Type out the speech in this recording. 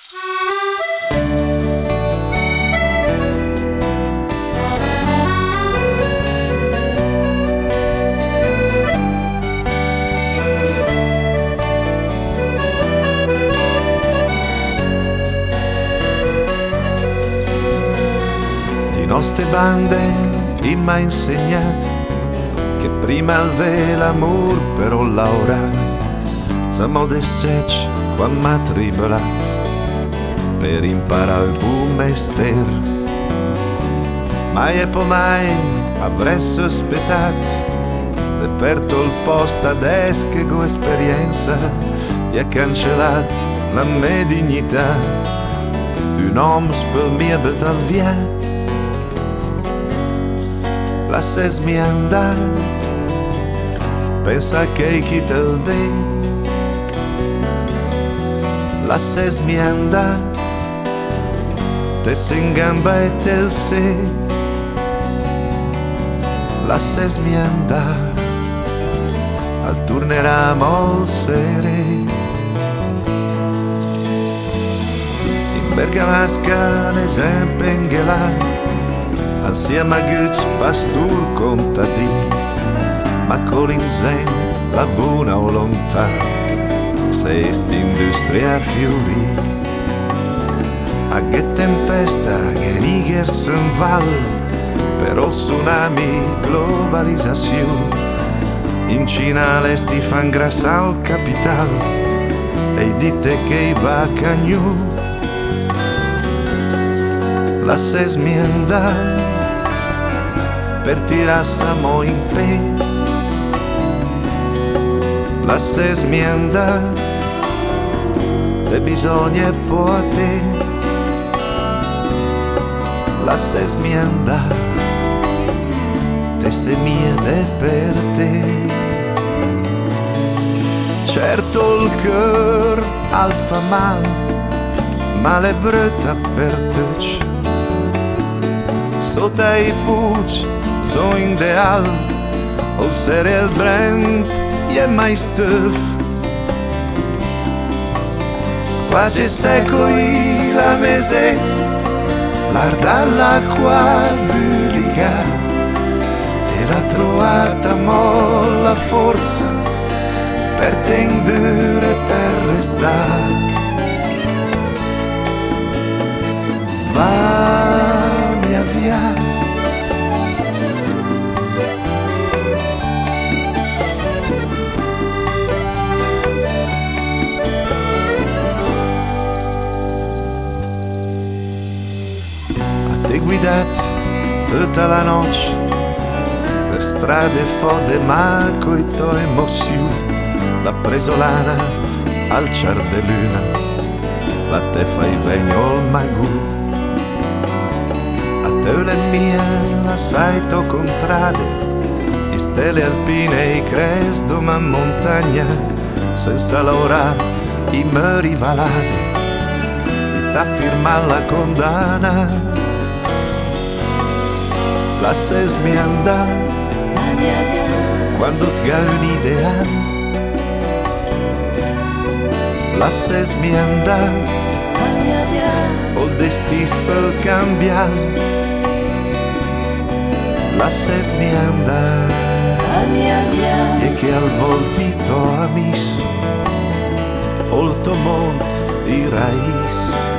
Di nostre bande i m'ha insegnato che prima il ve l'amor però l'aura siamo desceci quando m'ha tribolat per imparare il buon mestiere. Mai e poi mai avrei sospettato de perto il posto adesso che con esperienza gli ha cancellato la mia dignità. Un uomo per mia battaglia lasciami andare, pensa che chi te il bene, lasciami andare, te sei in gamba e te il sei, lasciami andare, al torneremo al sere. In Bergamasca l'esempio inghelare, assieme a Guz pastur contadini, ma con l'insegno la buona volontà, se st'industria fiorì. A che tempesta che niger se'n val, però tsunami globalizzazione, in Cina l'esti fan grassa al capital, e dite che va cagnu, lasciami andare, per tirassamo in pe, lasciami andare, te bisogna può a te, lasciami andare, te sei mia de per te. Certo il cœur al fa mal è brutta per tutti, sotto i pucci so ideal, o sere il brand je mai stuf. Qua c'è secoli la meset, guarda l'acqua bulica, e l'ha trovata mo la forza per tendere per restare. Va mia via, guidat tutta la notte per strade fode ma coi tuoi emozioni, l'ha preso l'ana al ciar de luna, la te fai vegno il magù, a te le mia la sai to contrade, i stelle alpine i cres d'uma montagna, senza l'ora i meri valade, e t'ha firmat la condanna. Lasciami andare quando sgali un'idea, lasciami andare o il destino per cambiare, lasciami andare e che al voltito amis oltre monte di raiz.